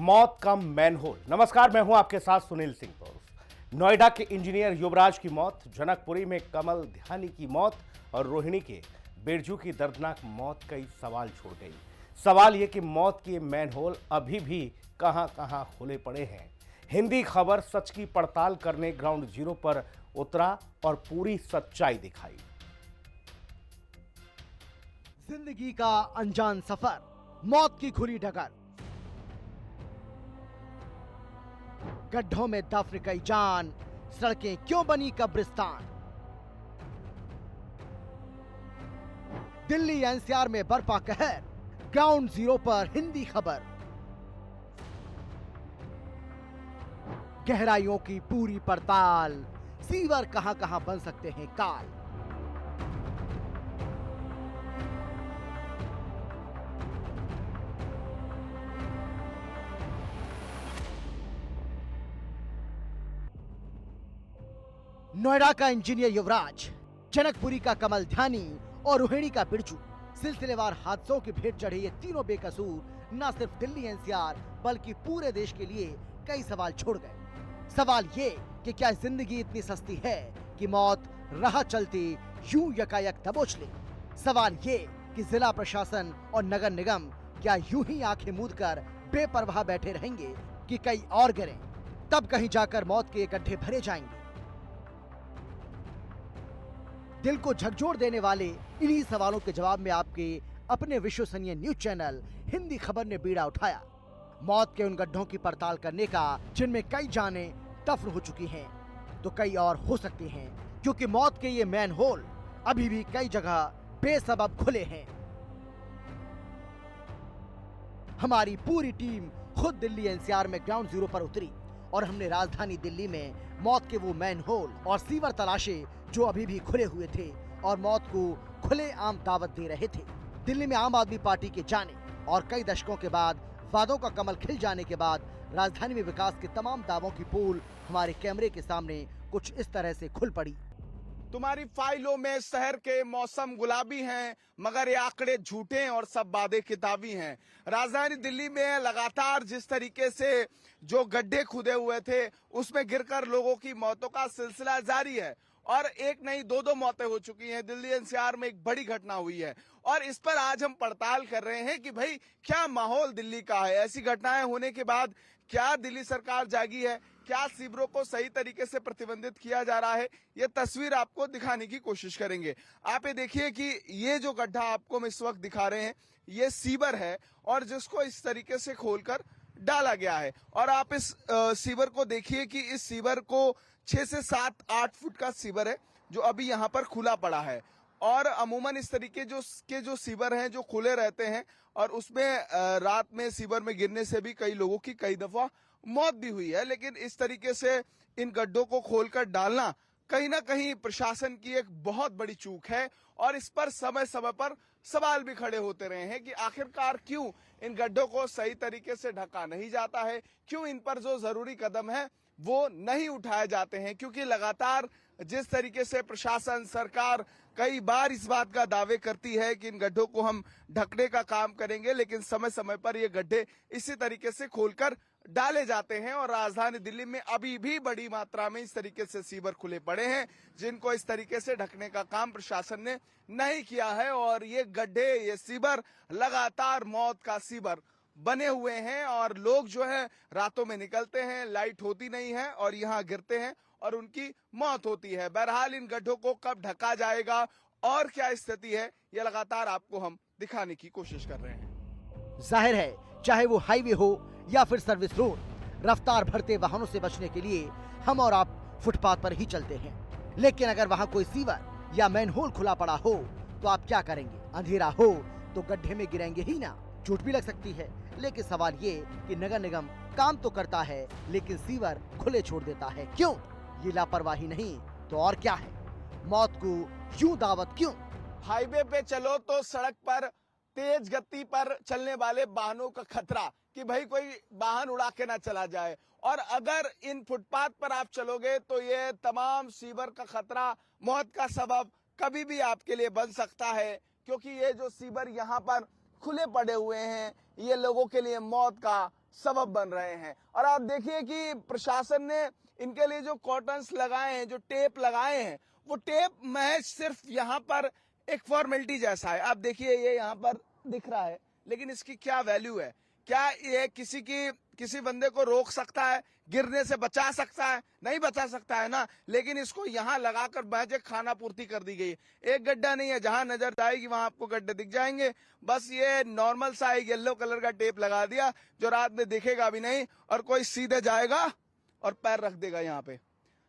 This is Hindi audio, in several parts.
मौत का मैनहोल। नमस्कार, मैं हूं आपके साथ सुनील सिंह तोर। नोएडा के इंजीनियर युवराज की मौत, जनकपुरी में कमल ध्यानी की मौत और रोहिणी के बिरजू की दर्दनाक मौत कई सवाल छोड़ गई। सवाल यह कि मौत के मैनहोल अभी भी कहां कहां खुले पड़े हैं। हिंदी खबर सच की पड़ताल करने ग्राउंड जीरो पर उतरा और पूरी सच्चाई दिखाई। जिंदगी का अनजान सफर, मौत की खुली डगर, गड्ढों में दफन कई जान, सड़कें क्यों बनी कब्रिस्तान। दिल्ली एनसीआर में बरपा कहर, ग्राउंड जीरो पर हिंदी खबर। गहराइयों की पूरी पड़ताल, सीवर कहां कहां बन सकते हैं काल। नोएडा का इंजीनियर युवराज, जनकपुरी का कमल ध्यानी और रोहिणी का बिरजू, सिलसिलेवार हादसों की भेंट चढ़े ये तीनों बेकसूर न सिर्फ दिल्ली एनसीआर बल्कि पूरे देश के लिए कई सवाल छोड़ गए। सवाल ये कि क्या जिंदगी इतनी सस्ती है कि मौत राह चलती यूं यकायक दबोच ले। सवाल ये कि जिला प्रशासन और नगर निगम क्या यूं ही आंखें मूंद कर बेपरवाह बैठे रहेंगे कि कई और गिरें, तब कहीं जाकर मौत के गड्ढे भरे जाएंगे। दिल को झकझोर देने वाले इन्हीं सवालों के जवाब में आपके अपने विश्वसनीय न्यूज चैनल हिंदी खबर ने बीड़ा उठाया। मौत के उन गड्ढों की पड़ताल करने का जिनमें कई जानें दफन हो चुकी हैं, तो कई और हो सकती हैं, क्योंकि मौत के ये मैन होल अभी भी कई जगह बेसबब खुले हैं। हमारी पूरी टीम खुद दिल्ली एनसीआर में ग्राउंड जीरो पर उतरी और हमने राजधानी दिल्ली में मौत के वो मैन होल और सीवर तलाशे जो अभी भी खुले हुए थे और मौत को खुलेआम दावत दे रहे थे। दिल्ली में आम आदमी पार्टी के जाने और कई दशकों के बाद वादों का कमल खिल जाने के बाद राजधानी में विकास के तमाम दावों की पोल हमारे कैमरे के सामने कुछ इस तरह से खुल पड़ी। तुम्हारी फाइलों में शहर के मौसम गुलाबी हैं, मगर ये आंकड़े झूठे और सब वादे किताबी हैं। राजधानी दिल्ली में लगातार जिस तरीके से जो गड्ढे खुदे हुए थे उसमें गिरकर लोगों की मौतों का सिलसिला जारी है और एक नहीं दो मौतें हो चुकी हैं। दिल्ली एनसीआर में एक बड़ी घटना हुई है और इस पर आज हम पड़ताल कर रहे हैं कि भाई क्या माहौल दिल्ली का है। ऐसी घटनाएं होने के बाद क्या दिल्ली सरकार जागी है, क्या सीवरों को सही तरीके से प्रतिबंधित किया जा रहा है, ये तस्वीर आपको दिखाने की कोशिश करेंगे। आप ये देखिए कि ये जो गड्ढा आपको हम इस वक्त दिखा रहे हैं ये सीवर है और जिसको इस तरीके से खोलकर डाला गया है। और आप इस सीवर को देखिए कि इस सीवर को 6 से 7-8 फुट का सीवर है जो अभी यहाँ पर खुला पड़ा है। और अमूमन इस तरीके जो सीवर हैं जो खुले रहते हैं और उसमें रात में सीवर में गिरने से भी कई लोगों की कई दफा मौत भी हुई है। लेकिन इस तरीके से इन गड्ढों को खोलकर डालना कहीं ना कहीं प्रशासन की एक बहुत बड़ी चूक है और इस पर समय समय पर सवाल भी खड़े होते रहे हैं कि आखिरकार क्यों इन गड्ढों को सही तरीके से ढका नहीं जाता है, क्यों इन पर जो जरूरी कदम है वो नहीं उठाए जाते हैं। क्योंकि लगातार जिस तरीके से प्रशासन सरकार कई बार इस बात का दावे करती है कि इन गड्ढों को हम ढकने का काम करेंगे, लेकिन समय समय पर ये गड्ढे इसी तरीके से खोलकर डाले जाते हैं और राजधानी दिल्ली में अभी भी बड़ी मात्रा में इस तरीके से सीवर खुले पड़े हैं जिनको इस तरीके से ढकने का काम प्रशासन ने नहीं किया है। और ये गड्ढे, ये सीवर लगातार मौत का सीवर बने हुए हैं और लोग जो है रातों में निकलते हैं, लाइट होती नहीं है और यहाँ गिरते हैं और उनकी मौत होती है। बहरहाल इन गड्ढों को कब ढका जाएगा और क्या स्थिति है ये लगातार आपको हम दिखाने की कोशिश कर रहे हैं। जाहिर है चाहे वो हाईवे हो या फिर सर्विस रोड, रफ्तार भरते वाहनों से बचने के लिए हम और आप फुटपाथ पर ही चलते हैं। लेकिन अगर वहाँ कोई सीवर या मैनहोल खुला पड़ा हो तो आप क्या करेंगे? अंधेरा हो तो गड्ढे में गिरेंगे ही ना, चोट भी लग सकती है। लेकिन सवाल ये कि नगर निगम काम तो करता है लेकिन सीवर खुले छोड़ देता है, क्यों? ये लापरवाही नहीं तो और क्या है? मौत को यूं दावत क्यों? हाईवे पे चलो तो सड़क पर तेज गति पर चलने वाले वाहनों का खतरा कि भाई कोई वाहन उड़ा के ना चला जाए, और अगर इन फुटपाथ पर आप चलोगे तो ये तमाम सीवर का खतरा, मौत का सबब कभी भी आपके लिए बन सकता है। क्योंकि ये जो सीवर यहाँ पर खुले पड़े हुए हैं ये लोगों के लिए मौत का सबब बन रहे हैं। और आप देखिए कि प्रशासन ने इनके लिए जो कॉटन्स लगाए हैं, जो टेप लगाए हैं, वो टेप महज सिर्फ यहाँ पर एक फॉर्मेलिटी जैसा है। आप देखिए ये यहाँ पर दिख रहा है, लेकिन इसकी क्या वैल्यू है? क्या ये किसी बंदे को रोक सकता है, गिरने से बचा सकता है? नहीं बचा सकता है ना। लेकिन इसको यहाँ लगाकर महज खाना पूर्ति कर दी गई है। एक गड्ढा नहीं है, जहां नजर जाएगी वहां आपको गड्ढे दिख जाएंगे। बस ये नॉर्मल सा एक येलो कलर का टेप लगा दिया जो रात में दिखेगा भी नहीं, और कोई सीधे जाएगा और पैर रख देगा यहाँ पे।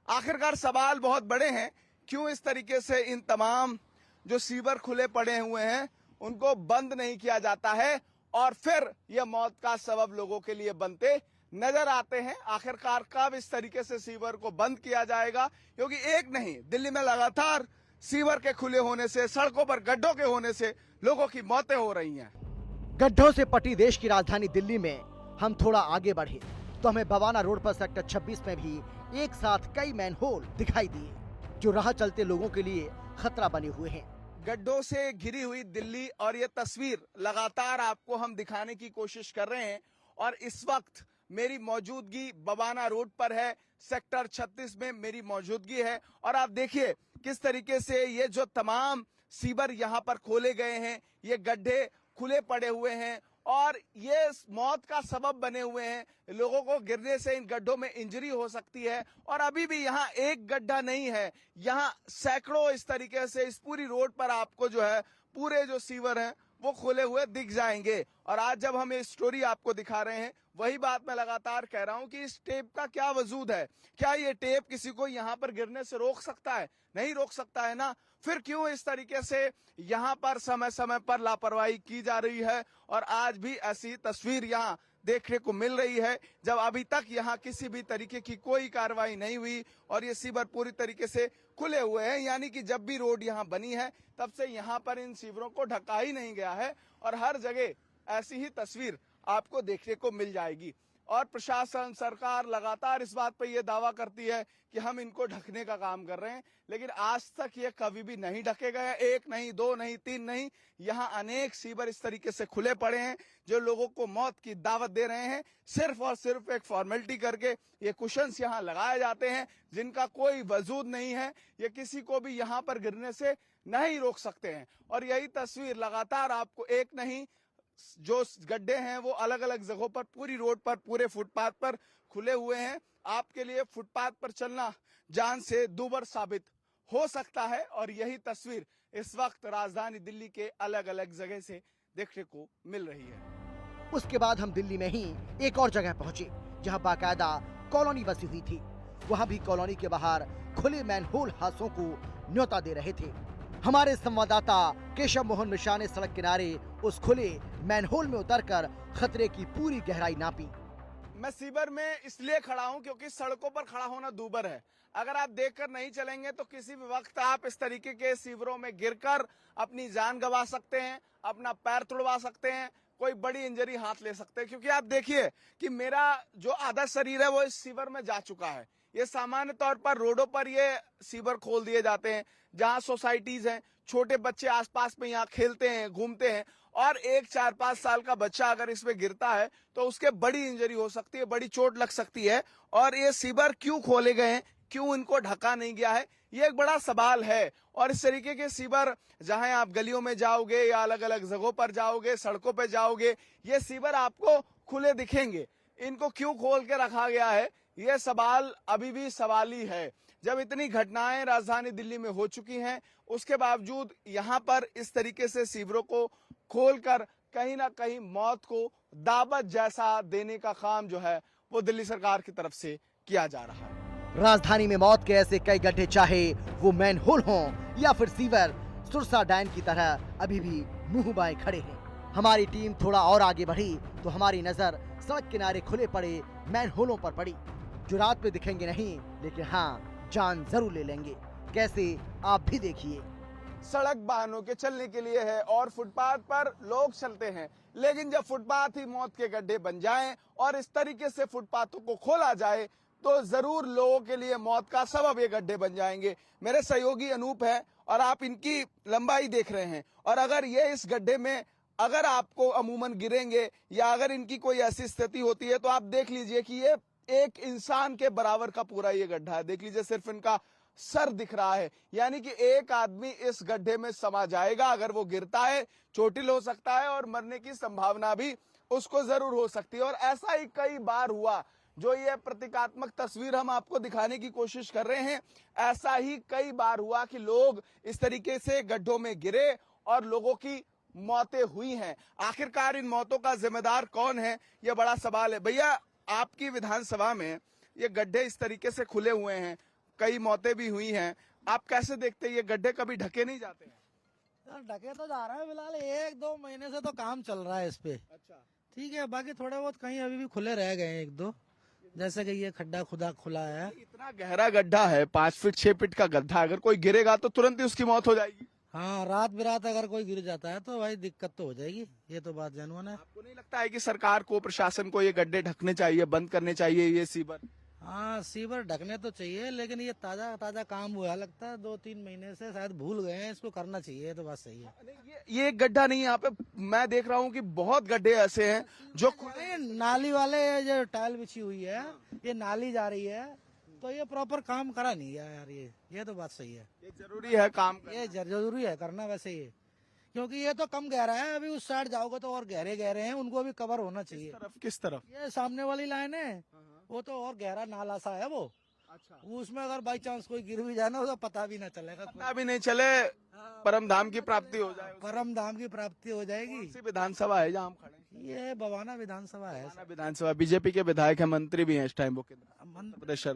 आखिरकार सवाल बहुत बड़े हैं, क्यों इस तरीके से इन तमाम जो सीवर खुले पड़े हुए हैं उनको बंद नहीं किया जाता है, और फिर यह मौत का सबब लोगों के लिए बनते नजर आते हैं। आखिरकार कब इस तरीके से सीवर को बंद किया जाएगा? क्योंकि एक नहीं, दिल्ली में लगातार सीवर के खुले होने से, सड़कों पर गड्ढों के होने से लोगों की मौतें हो रही हैं। गड्ढों से पटी देश की राजधानी दिल्ली में हम थोड़ा आगे बढ़े तो हमें बवाना रोड पर सेक्टर 26 में भी एक साथ कई मैनहोल दिखाई दिए, जो राह चलते लोगों के लिए खतरा बने हुए हैं। गड्ढों से घिरी हुई दिल्ली, और ये तस्वीर लगातार आपको हम दिखाने की कोशिश कर रहे हैं। और इस वक्त मेरी मौजूदगी बवाना रोड पर है, सेक्टर 36 में मेरी मौजूदगी है। और आप देखिए किस तरीके से ये जो तमाम सीवर यहाँ पर खोले गए हैं, ये गड्ढे खुले पड़े हुए हैं और ये मौत का सबब बने हुए हैं। लोगों को गिरने से इन गड्ढों में इंजरी हो सकती है। और अभी भी यहाँ एक गड्ढा नहीं है, यहाँ सैकड़ों इस तरीके से इस पूरी रोड पर आपको जो है पूरे जो सीवर हैं वो खोले हुए दिख जाएंगे। और आज जब हम ये स्टोरी आपको दिखा रहे हैं, वही बात मैं लगातार कह रहा हूं कि इस टेप का क्या वजूद है? क्या ये टेप किसी को यहाँ पर गिरने से रोक सकता है? नहीं रोक सकता है ना। फिर क्यों इस तरीके से यहाँ पर समय समय पर लापरवाही की जा रही है? और आज भी ऐसी तस्वीर यहाँ देखने को मिल रही है, जब अभी तक यहाँ किसी भी तरीके की कोई कार्रवाई नहीं हुई और ये सीवर पूरी तरीके से खुले हुए हैं। यानी कि जब भी रोड यहाँ बनी है तब से यहाँ पर इन सीवरों को ढका ही नहीं गया है, और हर जगह ऐसी ही तस्वीर आपको देखने को मिल जाएगी। और प्रशासन, सरकार लगातार इस बात पर यह दावा करती है कि हम इनको ढकने का काम कर रहे हैं, लेकिन आज तक ये कभी भी नहीं ढके गए। एक नहीं, दो नहीं, तीन नहीं, यहाँ अनेक सीवर इस तरीके से खुले पड़े हैं जो लोगों को मौत की दावत दे रहे हैं। सिर्फ और सिर्फ एक फॉर्मेलिटी करके ये कुशन्स यहाँ लगाए जाते हैं जिनका कोई वजूद नहीं है। ये किसी को भी यहाँ पर गिरने से नहीं रोक सकते हैं। और यही तस्वीर लगातार आपको एक नहीं, जो गड्ढे हैं वो अलग अलग जगहों पर पूरी रोड पर, पूरे फुटपाथ पर खुले हुए हैं। आपके लिए फुटपाथ पर चलना जान से दूभर साबित हो सकता है। और यही तस्वीर इस वक्त राजधानी दिल्ली के अलग अलग जगह से देखने को मिल रही है। उसके बाद हम दिल्ली में ही एक और जगह पहुंचे जहां बाकायदा कॉलोनी बसी हुई थी। वहां भी कॉलोनी के बाहर खुले मैनहोल हादसों को न्योता दे रहे थे। हमारे संवाददाता केशव मोहन मिश्रा ने सड़क किनारे उस खुले मैनहोल में उतरकर खतरे की पूरी गहराई नापी। मैं सीवर में इसलिए खड़ा हूं क्योंकि सड़कों पर खड़ा होना दूभर है। अगर आप देखकर नहीं चलेंगे तो किसी भी वक्त आप इस तरीके के सीवरों में गिरकर अपनी जान गंवा सकते हैं, अपना पैर तुड़वा सकते हैं, कोई बड़ी इंजरी हाथ ले सकते हैं। क्योंकि आप देखिए कि मेरा जो आधा शरीर है वो इस सीवर में जा चुका है। ये सामान्य तौर पर रोडों पर ये सीवर खोल दिए जाते हैं जहां सोसाइटीज हैं, छोटे बच्चे आसपास में यहाँ खेलते हैं, घूमते हैं, और एक 4-5 साल का बच्चा अगर इसमें गिरता है तो उसके बड़ी इंजरी हो सकती है, बड़ी चोट लग सकती है। और ये सीवर क्यों खोले गए हैं, क्यों इनको ढका नहीं गया है, ये एक बड़ा सवाल है। और इस तरीके के सीवर जहां आप गलियों में जाओगे या अलग अलग जगहों पर जाओगे, सड़कों पर जाओगे, ये सीवर आपको खुले दिखेंगे। इनको क्यों खोल के रखा गया है, ये सवाल अभी भी सवाल ही है। जब इतनी घटनाएं राजधानी दिल्ली में हो चुकी हैं, उसके बावजूद यहाँ पर इस तरीके से सीवरों को खोलकर कहीं ना कहीं मौत को दावत जैसा देने का काम जो है वो दिल्ली सरकार की तरफ से किया जा रहा है। राजधानी में मौत के ऐसे कई गड्ढे, चाहे वो मैनहोल हों या फिर सीवर, सुरसा डैम की तरह अभी भी मुंह बाएं खड़े हैं। हमारी टीम थोड़ा और आगे बढ़ी तो हमारी नजर सड़क किनारे खुले पड़े मैनहोलों पर पड़ी, जो रात में दिखेंगे नहीं, लेकिन हाँ, जान जरूर ले लेंगे। कैसे, आप भी देखिए। सड़क वाहनों के चलने के लिए है और फुटपाथ पर लोग चलते हैं, लेकिन जब फुटपाथ ही मौत के गड्ढे बन जाएं और इस तरीके से फुटपाथों को खोला जाए तो जरूर लोगों के लिए मौत का सबब ये गड्ढे बन जाएंगे। मेरे सहयोगी अनूप है और आप इनकी लंबाई देख रहे हैं, और अगर ये इस गड्ढे में अगर आपको अमूमन गिरेंगे या अगर इनकी कोई ऐसी स्थिति होती है तो आप देख लीजिए कि ये एक इंसान के बराबर का पूरा ये गड्ढा है। देख लीजिए सिर्फ इनका सर दिख रहा है, यानी कि एक आदमी इस गड्ढे में समा जाएगा। अगर वो गिरता है चोटिल हो सकता है और मरने की संभावना भी उसको जरूर हो सकती है। और ऐसा ही कई बार हुआ, जो ये प्रतीकात्मक तस्वीर हम आपको दिखाने की कोशिश कर रहे हैं, ऐसा ही कई बार हुआ कि लोग इस तरीके से गड्ढों में गिरे और लोगों की मौतें हुई हैं। आखिरकार इन मौतों का जिम्मेदार कौन है, यह बड़ा सवाल है। भैया, आपकी विधानसभा में ये गड्ढे इस तरीके से खुले हुए हैं, कई मौतें भी हुई हैं, आप कैसे देखते हैं? ये गड्ढे कभी ढके नहीं जाते हैं? ढके तो जा रहा है फिलहाल, 1-2 महीने से तो काम चल रहा है इस पे। अच्छा, ठीक है, बाकी थोड़े बहुत कहीं अभी भी खुले रह गए हैं 1-2, जैसे कि ये खड्डा खुदा खुला है। इतना गहरा गड्ढा है, 5 फीट 6 फीट का गड्ढा, अगर कोई गिरेगा तो तुरंत ही उसकी मौत हो जाएगी। हाँ, रात बिरात अगर कोई गिर जाता है तो भाई दिक्कत तो हो जाएगी, ये तो बात जेनुइन है। आपको नहीं लगता है कि सरकार को, प्रशासन को ये गड्ढे ढकने चाहिए, बंद करने चाहिए ये सीवर? हाँ, सीवर ढकने तो चाहिए, लेकिन ये ताजा ताजा काम हुआ लगता है, 2-3 महीने से शायद भूल गए हैं, इसको करना चाहिए, ये तो बात सही है। ये एक गड्ढा नहीं है, यहाँ पे मैं देख रहा हूँ कि बहुत गड्ढे ऐसे हैं जो ये नाली वाले जो टाइल बिछी हुई है, ये नाली जा रही है, तो ये प्रॉपर काम करा नहीं है यार, ये तो बात सही है। ये जरूरी है काम करना। ये जरूरी है करना वैसे ये, क्योंकि ये तो कम गहरा है, अभी उस साइड जाओगे तो और गहरे गहरे हैं, उनको भी कवर होना चाहिए। किस तरफ? ये सामने वाली लाइन है, वो तो और गहरा नाला सा है वो। अच्छा, उसमें अगर बाई चांस कोई गिर भी जाए ना, तो पता भी ना चलेगा, पता भी नहीं चले, परम धाम की प्राप्ति हो जाए। परम धाम की प्राप्ति हो जाएगी। कौन सी विधानसभा है जहाँ हम खड़े हैं? ये बवाना विधानसभा है। बवाना विधानसभा, बीजेपी के विधायक है, मंत्री भी हैं इस टाइम वो मध्य प्रदेश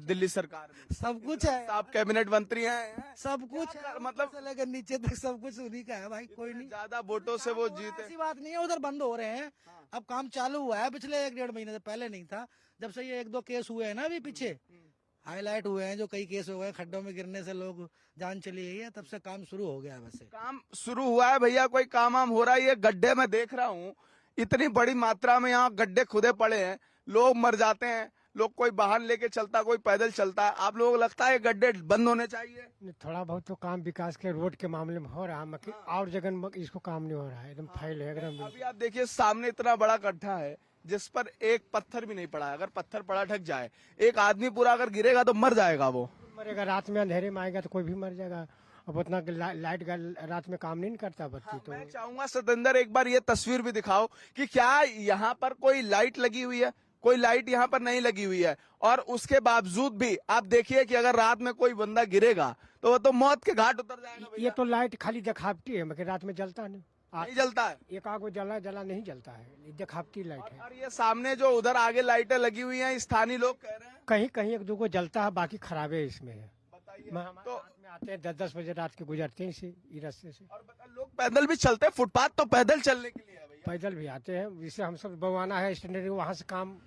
दिल्ली सरकार में, सब कुछ है, आप कैबिनेट मंत्री हैं, सब कुछ है, मतलब से लेकर नीचे तक सब कुछ उन्हीं का है भाई, कोई नहीं। ज्यादा वोटों से वो जीते। ऐसी बात नहीं है, उधर बंद हो रहे हैं, अब काम चालू हुआ है, पिछले 1-1.5 महीने से, पहले नहीं था। जब से ये 1-2 केस हुए हैं ना अभी पीछे हाईलाइट हुए हैं, जो कई केस हो गए, खड्डों में गिरने से लोग जान चली गई है, तब से काम शुरू हो गया है। वैसे काम शुरू हुआ है भैया, कोई काम वाम हो रहा है? ये गड्ढे में देख रहा हूँ, इतनी बड़ी मात्रा में यहाँ गड्ढे खुदे पड़े हैं, लोग मर जाते हैं, लोग कोई वाहन लेके चलता, कोई पैदल चलता है। आप लोगों को लगता है ये गड्ढे बंद होने चाहिए? थोड़ा बहुत तो काम विकास के रोड के मामले में हो रहा है, मगर और जगह में इसको काम नहीं हो रहा है, एकदम फैल है एकदम। अभी आप देखिए सामने इतना बड़ा गड्ढा है जिस पर एक पत्थर भी नहीं पड़ा है। अगर पत्थर पड़ा ढक जाए, एक आदमी पूरा अगर गिरेगा तो मर जाएगा वो। मरेगा, रात में अंधेरे में आएगा तो कोई भी मर जाएगा। अब उतना लाइट का रात में काम नहीं करता बत्ती। तो मैं चाहूंगा सतेंद्र एक बार ये तस्वीर भी दिखाओ कि क्या यहाँ पर कोई लाइट लगी हुई है? कोई लाइट यहाँ पर नहीं लगी हुई है, और उसके बावजूद भी आप देखिए कि अगर रात में कोई बंदा गिरेगा तो वो तो मौत के घाट उतर जाएगा। ये तो लाइट खाली दिखावटी है, मगर रात में जलता नहीं जलता है, एक आग जला नहीं जलता है, ये दिखावटी लाइट है। और ये सामने जो उधर आगे लाइटें लगी हुई हैं, स्थानीय लोग कह रहे हैं कहीं कहीं 1-2 को जलता है, बाकी खराबे इसमें है। बताइए। हमारे तो रात में आते हैं 10-10 बजे रात के, गुजरते हैं इसी रास्ते से। और लोग पैदल भी चलते हैं, फुटपाथ तो पैदल चलने के लिए है भैया। पैदल भी आते हैं, जिससे हम सब बवाना है स्टैंडर्ड, वहाँ से काम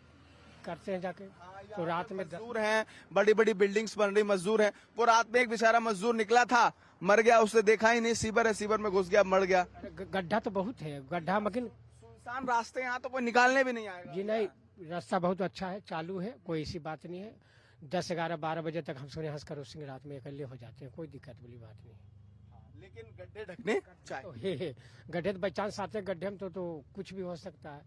करते हैं जाके। तो रात में मजदूर हैं, बड़ी बड़ी बिल्डिंग्स बन रही, मजदूर हैं। वो रात में एक बेचारा मजदूर निकला था, मर गया, उसने देखा ही नहीं, सीवर है, सीवर में घुस गया, मर गया। गड्ढा तो बहुत है, गड्ढा मगर सुनसान रास्ते, यहाँ तो कोई निकालने भी नहीं आएगा। जी नहीं, रास्ता बहुत अच्छा है, चालू है, कोई ऐसी बात नहीं है। 10, 11, 12 बजे तक हम सोने हंस कर सिंह रात में अकेले हो जाते हैं, कोई दिक्कत वाली बात नहीं। लेकिन गड्ढे ढकने चाहिए। तो हे गड्ढे तो बाई चांस आते हैं गड्ढे में तो कुछ भी हो सकता है।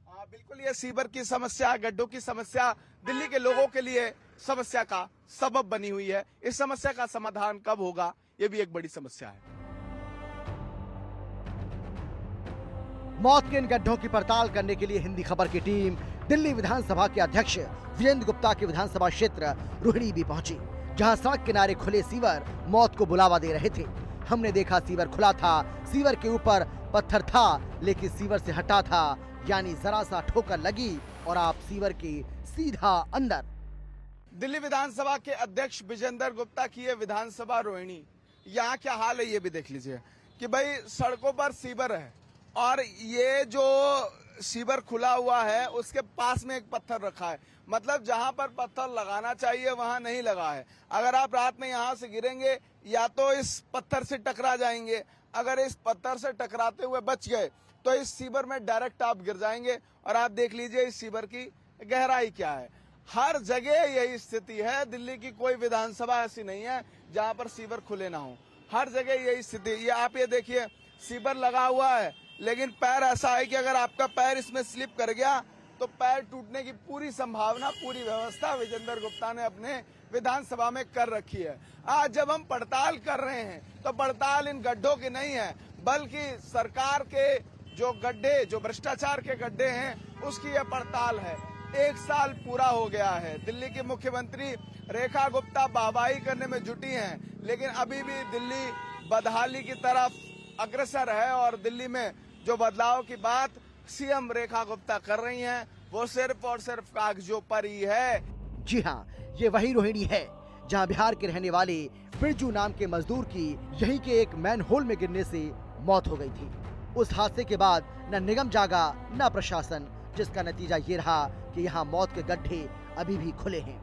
हाँ बिल्कुल, ये सीवर की समस्या, गड्ढों की समस्या दिल्ली के लोगों के लिए समस्या का सबब बनी हुई है। इस समस्या का समाधान कब होगा, ये भी एक बड़ी समस्या है। मौत के इन गड्ढों की पड़ताल करने के लिए हिंदी खबर की टीम दिल्ली विधानसभा के अध्यक्ष वीरेंद्र गुप्ता के विधानसभा क्षेत्र रोहिणी भी पहुंची, जहां सड़क किनारे खुले सीवर मौत को बुलावा दे रहे थे। हमने देखा सीवर खुला था, सीवर के ऊपर पत्थर था, लेकिन सीवर से हटा था, यानी जरा सा ठोकर लगी और आप सीवर के सीधा अंदर। दिल्ली विधानसभा के अध्यक्ष विजेंद्र गुप्ता की ये विधानसभा रोहिणी, यहाँ क्या हाल है ये भी देख लीजिए कि भाई सड़कों पर सीवर है और ये जो सीवर खुला हुआ है उसके पास में एक पत्थर रखा है, मतलब जहां पर पत्थर लगाना चाहिए वहां नहीं लगा है। अगर आप रात में यहां से गिरेंगे या तो इस पत्थर से टकरा जाएंगे, अगर इस पत्थर से टकराते हुए बच गए तो इस सीवर में डायरेक्ट आप गिर जाएंगे। और आप देख लीजिए इस सीवर की गहराई क्या है। हर जगह यही स्थिति है, दिल्ली की कोई विधानसभा ऐसी नहीं है जहां पर सीवर खुले ना हो, हर जगह यही स्थिति। ये आप ये देखिए सीवर लगा हुआ है, लेकिन पैर ऐसा है कि अगर आपका पैर इसमें स्लिप कर गया तो पैर टूटने की पूरी संभावना, पूरी व्यवस्था विजेंद्र गुप्ता ने अपने विधानसभा में कर रखी है। आज जब हम पड़ताल कर रहे हैं तो पड़ताल इन गड्ढों की नहीं है, बल्कि सरकार के जो गड्ढे, जो भ्रष्टाचार के गड्ढे हैं, उसकी यह पड़ताल है। 1 साल पूरा हो गया है, दिल्ली की मुख्यमंत्री रेखा गुप्ता वाहवाही करने में जुटी हैं, लेकिन अभी भी दिल्ली बदहाली की तरफ अग्रसर है और दिल्ली में जो बदलाव की बात सीएम रेखा गुप्ता कर रही हैं, वो सिर्फ और सिर्फ कागजों पर ही है। जी हाँ, ये वही रोहिणी है जहाँ बिहार के रहने वाले बिरजू नाम के मजदूर की यहीं के एक मैनहोल में गिरने से मौत हो गई थी। उस हादसे के बाद न निगम जागा न प्रशासन, जिसका नतीजा ये रहा कि यहाँ मौत के गड्ढे अभी भी खुले हैं।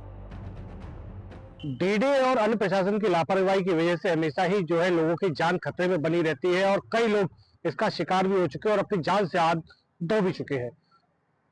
डीडे और अन्य प्रशासन की लापरवाही की वजह से हमेशा ही जो है लोगों की जान खतरे में बनी रहती है और कई लोग इसका शिकार भी हो चुके हैं और अपनी जान से हाथ धो भी चुके हैं।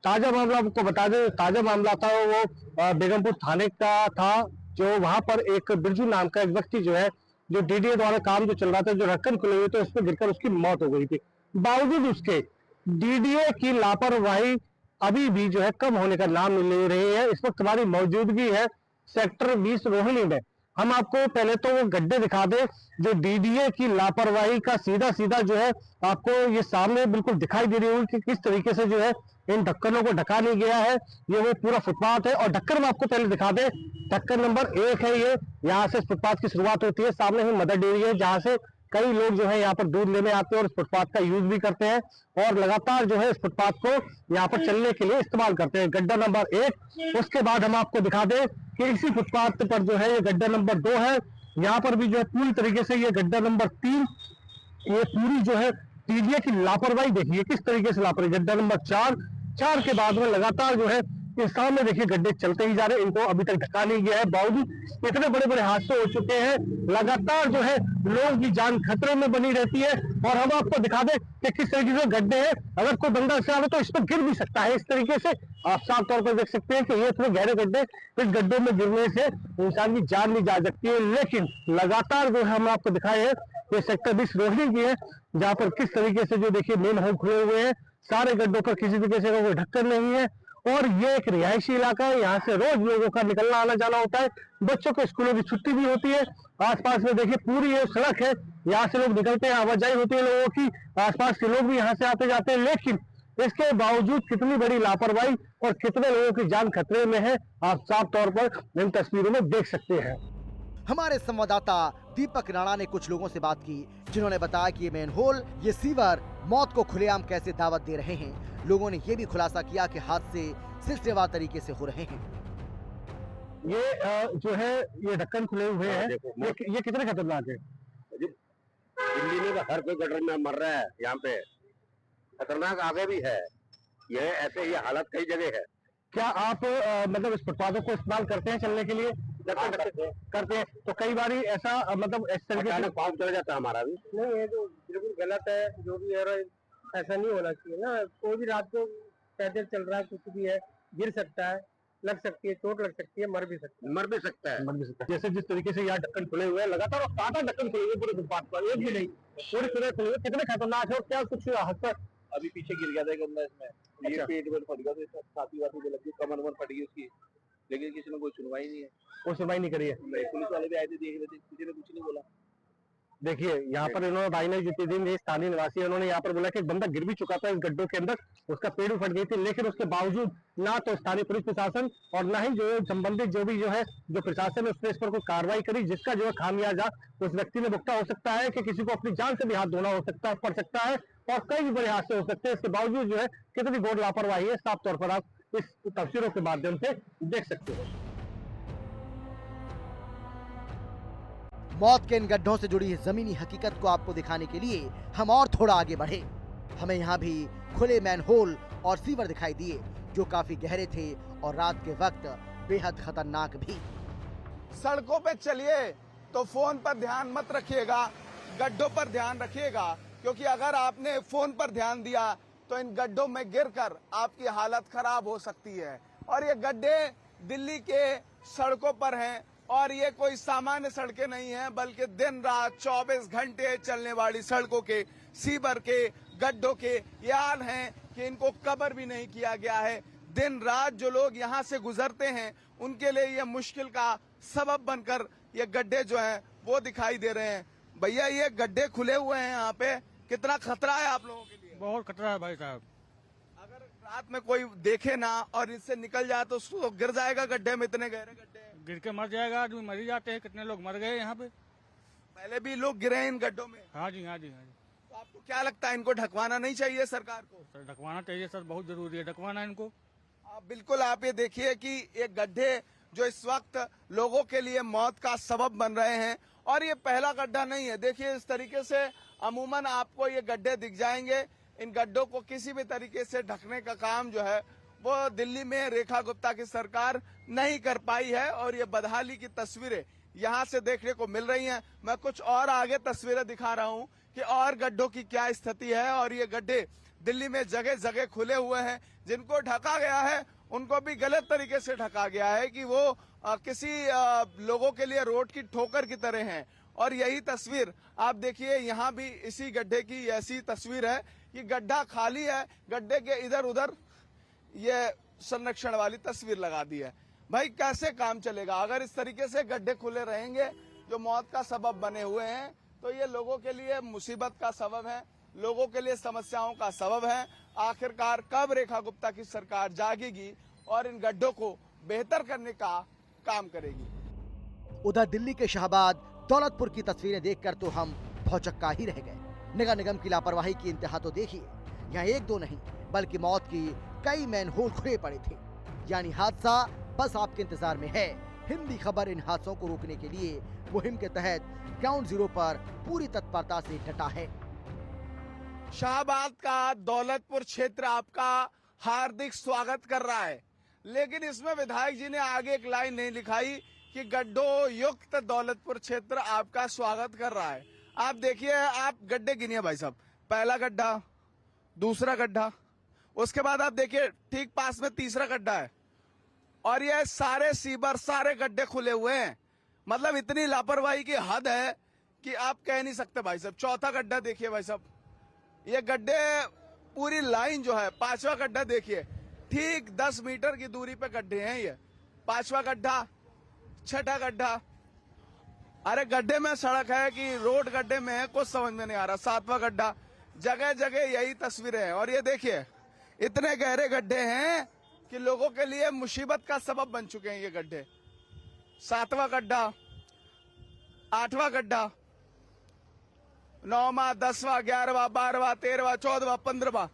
ताजा मामला आपको बता दें, ताजा मामला था वो बेगमपुर थाने का था, जो वहां पर एक बिरजू नाम का एक व्यक्ति जो है, जो डीडीए द्वारा काम जो चल रहा था, जो ढक्कन खुले हुए थे, उस पर गिरकर उसकी मौत हो गई थी। बावजूद उसके डीडीए की लापरवाही अभी भी जो है कम होने का नाम नहीं ले रही है। इस वक्त हमारी मौजूदगी है सेक्टर 20 रोहिणी में। हम आपको पहले तो वो गड्ढे दिखा दें जो डीडीए की लापरवाही का सीधा सीधा जो है आपको ये सामने बिल्कुल दिखाई दे रही होगी कि किस तरीके से जो है इन ढक्कनों को ढका नहीं गया है। ये वो पूरा फुटपाथ है और ढक्कन में आपको पहले दिखा दें, ढक्कन नंबर 1 है ये। यहाँ से फुटपाथ की शुरुआत होती है, सामने ही मदर डेयरी है जहाँ से कई लोग जो है यहाँ पर दूध लेने आते हैं और इस फुटपाथ का यूज भी करते हैं और लगातार जो है इस फुटपाथ को यहाँ पर चलने के लिए इस्तेमाल करते हैं। गड्ढा नंबर 1, उसके बाद हम आपको दिखा दें कि इसी फुटपाथ पर जो है ये गड्ढा नंबर 2 है। यहाँ पर भी जो है पूरी तरीके से ये गड्ढा नंबर 3, ये पूरी जो है डीडीए की लापरवाही देखिए किस तरीके से लापरवाही। गड्ढा नंबर 4 के बाद में लगातार जो है इस सामने देखिए गड्ढे चलते ही जा रहे हैं, इनको अभी तक ढका नहीं गया है। बावजूद इतने बड़े बड़े हादसे हो चुके हैं, लगातार जो है लोगों की जान खतरे में बनी रहती है। और हम आपको दिखा दें कि किस तरीके से गड्ढे हैं, अगर कोई बंदा से आवे तो इस पर गिर भी सकता है। इस तरीके से आप साफ तौर पर देख सकते हैं कि ये इतने गहरे गड्ढे, इस गड्ढों में गिरने से इंसान की जान नहीं जा सकती है। लेकिन लगातार जो हम आपको दिखाए हैं ये सेक्टर 20 रोहिणी की है, जहाँ पर किस तरीके से जो देखिए मेन होल खुले हुए हैं, सारे गड्ढों पर किसी तरीके से कोई ढक्कन नहीं है। और ये एक रिहायशी इलाका है, यहाँ से रोज लोगों का निकलना आना जाना होता है, बच्चों को स्कूलों की छुट्टी भी होती है। आसपास में देखिए पूरी ये सड़क है, यहाँ से लोग निकलते हैं, आवाजाही होती है लोगों की, आसपास के लोग भी यहाँ से आते जाते हैं। लेकिन इसके बावजूद कितनी बड़ी लापरवाही और कितने लोगों की जान खतरे में है, आप साफ तौर पर इन तस्वीरों में देख सकते हैं। हमारे संवाददाता दीपक राणा ने कुछ लोगों से बात की, जिन्होंने बताया कि ये मेनहोल, ये सीवर मौत को खुलेआम कैसे दावत दे रहे हैं। लोगों ने ये भी खुलासा किया कि हादसे सिलसिलेवार तरीके से हो रहे हैं। ये जो है ये ढक्कन खुले हुए हैं, ये कितने खतरनाक है? दिल्ली में हर कोई गटर में मर रहा है, यहाँ पे खतरनाक आगे भी है। ये ऐसे ये हालत कई जगह है। क्या आप मतलब इस फुटपाथों को इस्तेमाल करते हैं चलने के लिए? करते हैं तो कई बार ऐसा मतलब इस तरीके से पाँव चढ़ जाता है हमारा भी। नहीं, ये तो बिल्कुल गलत है, जो भी है ऐसा नहीं होना चाहिए ना। कोई भी रात को पैदल चल रहा है, कुछ भी है, गिर सकता है, लग सकती है, चोट लग सकती है, मर भी सकता है। जैसे जिस तरीके से यहाँ ढक्कन खुले हुए हैं, लगातार और ताजा ढक्कन खुले हुए पूरे फुटपाथ पर, एक भी नहीं, पूरी तरह खुले हुए। कितने खतरनाक है और क्या कुछ हादसा अभी पीछे गिर गया था एक बंदा इसमें, ये पेट में फट गया, तो छाती वाती में लगी, कमर वमर फट गई उसकी, लेकिन किसी ने कोई सुनवाई नहीं है। कोई सुनवाई नहीं करी है। पुलिस वाले भी आए थे, देख रहे थे, किसी ने कुछ नहीं बोला। देखिए यहाँ पर इन्होंने भाई ने जितने स्थानीय निवासी है, उन्होंने यहाँ पर बोला कि एक बंदा गिर भी चुका था इस गड्ढों के अंदर, उसका पेड़ भी फट गई थी, लेकिन उसके बावजूद ना तो स्थानीय पुलिस प्रशासन और ना ही जो संबंधित जो भी जो है जो प्रशासन है उसने इस पर कोई कार्रवाई करी, जिसका जो है खामियाजा उस व्यक्ति ने भुगता हो सकता है कि किसी को अपनी जान से भी हाथ धोना हो सकता है, पड़ सकता है और कई भी बड़े हादसे हो सकते हैं। इसके बावजूद जो है कितनी घोर लापरवाही है, साफ तौर पर आप इस तस्वीरों के माध्यम से देख सकते हो। मौत के इन गड्ढों से जुड़ी जमीनी हकीकत को आपको दिखाने के लिए हम और थोड़ा आगे बढ़े। हमें यहाँ भी खुले मैनहोल और सीवर दिखाई दिए, जो काफी गहरे थे और रात के वक्त बेहद खतरनाक भी। सड़कों पे चलिए तो फोन पर ध्यान मत रखिएगा, गड्ढों पर ध्यान रखिएगा, क्योंकि अगर आपने फोन पर ध्यान दिया तो इन गड्ढों में गिरकर आपकी हालत खराब हो सकती है। और ये गड्ढे दिल्ली के सड़कों पर हैं, और ये कोई सामान्य सड़कें नहीं है, बल्कि दिन रात 24 घंटे चलने वाली सड़कों के सीवर के गड्ढों के ये हाल हैं कि इनको कवर भी नहीं किया गया है। दिन रात जो लोग यहाँ से गुजरते हैं उनके लिए ये मुश्किल का सबब बनकर ये गड्ढे जो हैं वो दिखाई दे रहे हैं। भैया ये गड्ढे खुले हुए हैं यहाँ पे, कितना खतरा है आप लोगों के लिए? बहुत खतरा है भाई साहब। अगर रात में कोई देखे ना और इससे निकल जाए तो उसको गिर जाएगा गड्ढे में, इतने गहरे गड्ढे हैं। गिर के मर जाएगा आदमी, मर ही जाते हैं, कितने लोग मर गए यहाँ पे। पहले भी लोग गिरे हैं इन गड्ढों में। हाँ जी, हाँ जी, हाँ जी। तो आपको क्या लगता है इनको ढकवाना नहीं चाहिए सरकार को? सर ढकवाना चाहिए सर, बहुत जरूरी है ढकवाना इनको। बिल्कुल, आप ये देखिए कि ये गड्ढे जो इस वक्त लोगों के लिए मौत का सबब बन रहे हैं, और ये पहला गड्ढा नहीं है। देखिए इस तरीके से अमूमन आपको ये गड्ढे दिख जाएंगे। इन गड्ढों को किसी भी तरीके से ढकने का काम जो है वो दिल्ली में रेखा गुप्ता की सरकार नहीं कर पाई है, और ये बदहाली की तस्वीरें यहाँ से देखने को मिल रही हैं। मैं कुछ और आगे तस्वीरें दिखा रहा हूँ कि और गड्ढों की क्या स्थिति है, और ये गड्ढे दिल्ली में जगह जगह खुले हुए हैं। जिनको ढका गया है उनको भी गलत तरीके से ढका गया है कि वो किसी लोगों के लिए रोड की ठोकर की तरह हैं। और यही तस्वीर आप देखिए, यहाँ भी इसी गड्ढे की ऐसी तस्वीर है कि गड्ढा खाली है, गड्ढे के इधर उधर ये संरक्षण वाली तस्वीर लगा दी है। भाई कैसे काम चलेगा अगर इस तरीके से गड्ढे खुले रहेंगे जो मौत का सबब बने हुए हैं? तो ये लोगों के लिए मुसीबत का सबब है, लोगों के लिए समस्याओं का सबब है। आखिरकार कब रेखा गुप्ता की सरकार जागेगी और इन गड्ढों को बेहतर करने का काम करेगी? उधर दिल्ली के शाहबाद दौलतपुर की तस्वीरें देखकर तो हम भौचक्का ही रह गए। निगम निगम की लापरवाही की इंतहा तो देखिए, यहाँ एक दो नहीं बल्कि मौत की कई मैनहोल खुले पड़े थे। यानी हादसा बस आपके इंतजार में है। हिंदी खबर इन हादसों को रोकने के लिए मुहिम के तहत ग्राउंड जीरो पर पूरी तत्परता से डटा है। शाहबाद का दौलतपुर क्षेत्र आपका हार्दिक स्वागत कर रहा है, लेकिन इसमें विधायक जी ने आगे एक लाइन नहीं लिखाई कि गड्ढों युक्त दौलतपुर क्षेत्र आपका स्वागत कर रहा है। आप देखिए, आप गड्ढे गिनिए भाई साहब, पहला गड्ढा, दूसरा गड्ढा, उसके बाद आप देखिए ठीक पास में तीसरा गड्ढा है, और ये सारे सीवर सारे गड्ढे खुले हुए हैं। मतलब इतनी लापरवाही की हद है कि आप कह नहीं सकते भाई साहब। चौथा गड्ढा देखिए भाई साहब, ये गड्ढे पूरी लाइन जो है। पांचवा गड्ढा देखिए, ठीक 10 मीटर की दूरी पे गड्ढे हैं ये। पांचवा गड्ढा, छठा गड्ढा, अरे गड्ढे में सड़क है कि रोड गड्ढे में है, कुछ समझ में नहीं आ रहा। सातवां गड्ढा, जगह जगह यही तस्वीरें हैं। और ये देखिए इतने गहरे गड्ढे हैं कि लोगों के लिए मुसीबत का सबब बन चुके हैं ये गड्ढे। सातवां गड्ढा, आठवां गड्ढा, 9वां, 10वां, 11वां, 12वां, 13वां, 14वां, 15वां,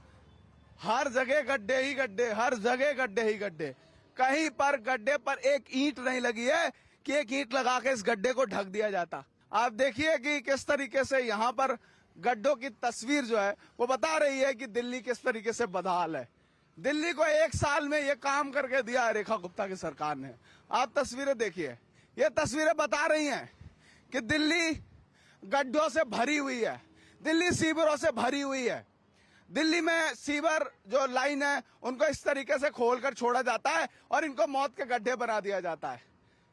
हर जगह गड्ढे ही गड्ढे, हर जगह गड्ढे ही गड्ढे। कहीं पर गड्ढे पर एक ईंट नहीं लगी है कि एक ईंट लगा के इस गड्ढे को ढक दिया जाता। आप देखिए कि किस तरीके से यहाँ पर गड्ढों की तस्वीर जो है वो बता रही है कि दिल्ली किस तरीके से बदहाल है। दिल्ली को एक साल में ये काम करके दिया है रेखा गुप्ता की सरकार ने। आप तस्वीरें देखिए, ये तस्वीरें बता रही हैं कि दिल्ली गड्ढों से भरी हुई है, दिल्ली सीवरों से भरी हुई है। दिल्ली में सीवर जो लाइन है उनको इस तरीके से खोलकर छोड़ा जाता है और इनको मौत के गड्ढे बना दिया जाता है।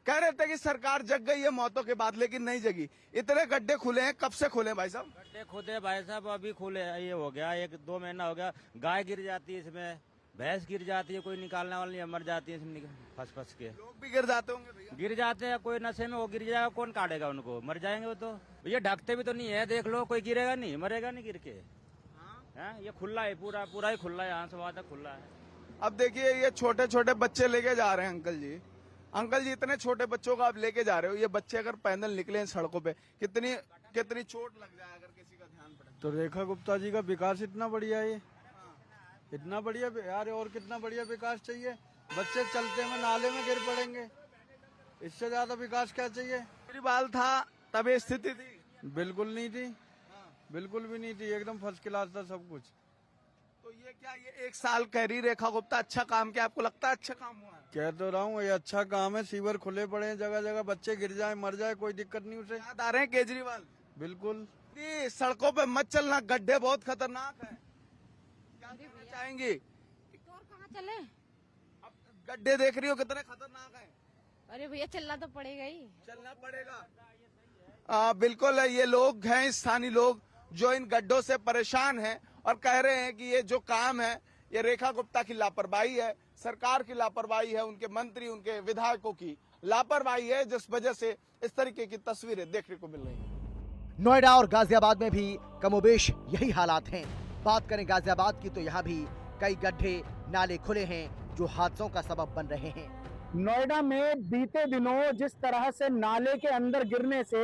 कह रहे थे कि सरकार जग गई है मौतों के बाद, लेकिन नहीं जगी। इतने गड्ढे खुले हैं, कब से खुले भाई साहब? गड्ढे खुदे भाई साहब अभी खुले, ये हो गया 1-2 महीना हो गया। गाय गिर जाती है इसमें, भैंस गिर जाती है, कोई निकालने वाली नहीं, मर जाती है इसमें फंस के। लोग भी गिर जाते होंगे भैया? गिर जाते हैं, कोई नशे में वो गिर जाएगा, कौन काटेगा उनको, मर जाएंगे वो तो। भैया ढकते भी तो नहीं है, देख लो, कोई गिरेगा नहीं, मरेगा नहीं गिर के। ये खुला है, पूरा ही खुला है, यहाँ से वहाँ तक खुला है। अब देखिए ये छोटे छोटे बच्चे लेके जा रहे हैं अंकल जी। अंकल जी इतने छोटे बच्चों को आप लेके जा रहे हो, ये बच्चे अगर पैदल निकले सड़कों पे कितनी चोट लग जाए अगर किसी का ध्यान पड़े। तो रेखा गुप्ता जी का विकास इतना बढ़िया है, इतना बढ़िया यार, और कितना बढ़िया विकास चाहिए? बच्चे चलते में नाले में गिर पड़ेंगे, इससे ज्यादा विकास क्या चाहिए? केजरीवाल था तब ये स्थिति थी? बिल्कुल नहीं थी, बिल्कुल भी नहीं थी, एकदम फर्स्ट क्लास था सब कुछ। तो ये क्या, ये 1 साल कह रही रेखा गुप्ता अच्छा काम किया, आपको लगता है अच्छा काम हुआ है? कह तो रहा हूँ ये अच्छा काम है, सीवर खुले पड़े हैं जगह जगह, बच्चे गिर जाए मर जाए कोई दिक्कत नहीं उसे। याद आ रहे हैं केजरीवाल? बिल्कुल। सड़कों पे मत चलना, गड्ढे बहुत खतरनाक है। क्या कहना चाहेंगी? कहाँ चले? अब गड्ढे देख रही हो कितने खतरनाक है। अरे भैया चलना तो पड़ेगा ही। चलना पड़ेगा। बिल्कुल ये लोग हैं स्थानीय लोग जो इन गड्ढों से परेशान हैं और कह रहे हैं कि ये जो काम है ये रेखा गुप्ता की लापरवाही है, सरकार की लापरवाही है, उनके मंत्री उनके विधायकों की लापरवाही है, जिस वजह से इस तरीके की तस्वीरें देखने को मिल रही हैं। नोएडा और गाजियाबाद में भी कमोबेश यही हालात हैं। बात करें गाजियाबाद की तो यहाँ भी कई गड्ढे नाले खुले हैं जो हादसों का सबब बन रहे हैं। नोएडा में बीते दिनों जिस तरह से नाले के अंदर गिरने से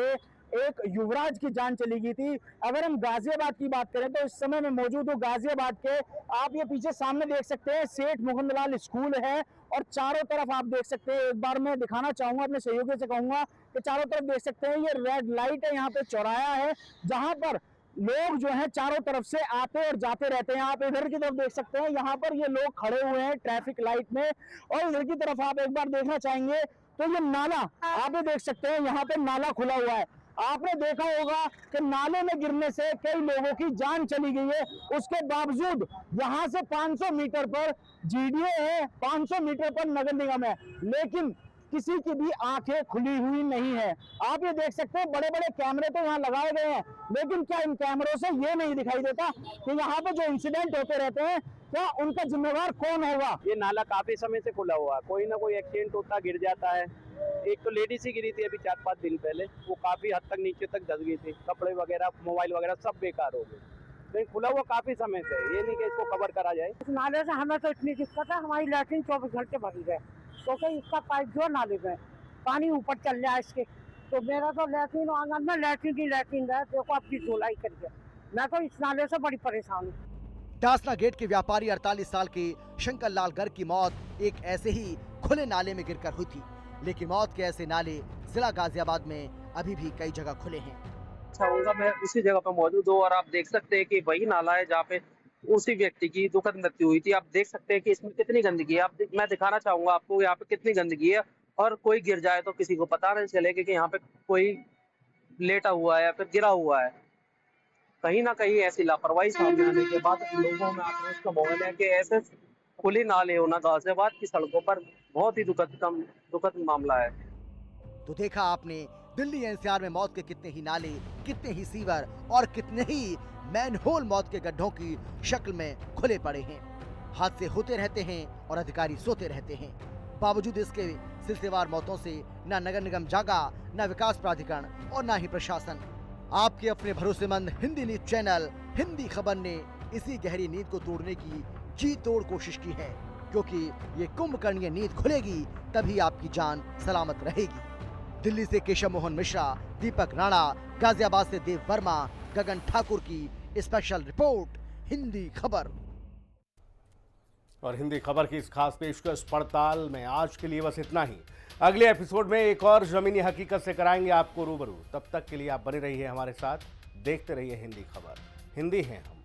एक युवराज की जान चली गई थी, अगर हम गाजियाबाद की बात करें तो इस समय मैं मौजूद हूँ गाजियाबाद के। आप ये पीछे सामने देख सकते हैं सेठ मुकुंदलाल स्कूल है और चारों तरफ आप देख सकते हैं, एक बार मैं दिखाना चाहूंगा, अपने सहयोगी से कहूंगा कि चारों तरफ देख सकते हैं ये रेड लाइट है, यहाँ पे चौराया है जहां पर लोग जो हैं चारों तरफ से आते और जाते रहते हैं। आप इधर की तरफ देख सकते हैं, यहाँ पर ये लोग खड़े हुए हैं ट्रैफिक लाइट में, और इधर की तरफ आप एक बार देखना चाहेंगे तो ये नाला आप ये देख सकते हैं, यहाँ पे नाला खुला हुआ है। आपने देखा होगा कि नाले में गिरने से कई लोगों की जान चली गई है, उसके बावजूद यहाँ से 500 मीटर पर जीडीए है, 500 मीटर पर नगर निगम है, लेकिन किसी की भी आंखें खुली हुई नहीं है। आप ये देख सकते हैं बड़े बड़े कैमरे तो यहाँ लगाए गए हैं, लेकिन क्या इन कैमरों से ये नहीं दिखाई देता कि यहाँ पे जो इंसिडेंट होते रहते हैं क्या उनका जिम्मेवार कौन होगा। ये नाला काफी समय से खुला हुआ है, कोई ना कोई एक्सीडेंट होता गिर जाता है। एक तो लेडीज ही गिरी थी अभी 4-5 दिन पहले, वो काफी हद तक नीचे तक धस गई थी, कपड़े वगैरह मोबाइल वगैरह सब बेकार हो गए। तो खुला हुआ काफी समय से, ये नहीं कि इसको कवर करा जाए। इस नाले से हमें तो इतनी दिक्कत है, हमारी लैट्रिन 24 घंटे भरी है, क्योंकि इसका पाइप जो नाले में पानी ऊपर चल जाए इसके, तो मेरा तो लैट्रिन आंगन में लैट्रिन है, देखो अपनी धुलाई करिए। मैं तो इस नाले से बड़ी परेशान हूँ। डासना गेट के व्यापारी 48 साल के शंकर लाल गर्ग की मौत एक ऐसे ही खुले नाले में गिरकर हुई थी, लेकिन मौत के ऐसे नाले जिला गाजियाबाद में अभी भी कई जगह खुले हैं। चाहूंगा मैं उसी जगह पर मौजूद हूँ और आप देख सकते हैं कि वही नाला है जहाँ पे उसी व्यक्ति की दुखद मृत्यु हुई थी। आप देख सकते हैं कि इसमें कितनी गंदगी है। मैं दिखाना चाहूंगा आपको यहाँ पे कितनी गंदगी है, और कोई गिर जाए तो किसी को पता नहीं चलेगा कि यहाँ पे कोई लेटा हुआ है या फिर गिरा हुआ है। कहीं ना कहीं ऐसी लापरवाही सामने आने के बाद लोगों में आक्रोश का माहौल है कि ऐसे खुले नाले होना गाजियाबाद की सड़कों पर बहुत ही दुखद मामला है। तो देखा आपने दिल्ली एनसीआर में मौत के कितने ही नाले, कितने ही सीवर और कितने ही मैनहोल मौत के गड्ढों की शक्ल में खुले पड़े हैं। हादसे होते रहते हैं और अधिकारी सोते रहते हैं। बावजूद इसके सिलसिलेवार मौतों से न नगर निगम जागा, न विकास प्राधिकरण और न ही प्रशासन। आपके अपने भरोसेमंद हिंदी न्यूज चैनल हिंदी खबर ने इसी गहरी नींद को तोड़ने की जी तोड़ कोशिश की है, क्योंकि ये कुंभकर्णीय नींद खुलेगी तभी आपकी जान सलामत रहेगी। दिल्ली से केशव मोहन मिश्रा, दीपक राणा, गाजियाबाद से देव वर्मा, गगन ठाकुर की स्पेशल रिपोर्ट हिंदी खबर। और हिंदी खबर की इस खास पेशकश पड़ताल में आज के लिए बस इतना ही। अगले एपिसोड में एक और जमीनी हकीकत से कराएंगे आपको रूबरू। तब तक के लिए आप बने रहिए हमारे साथ, देखते रहिए हिंदी खबर। हिंदी हैं हम।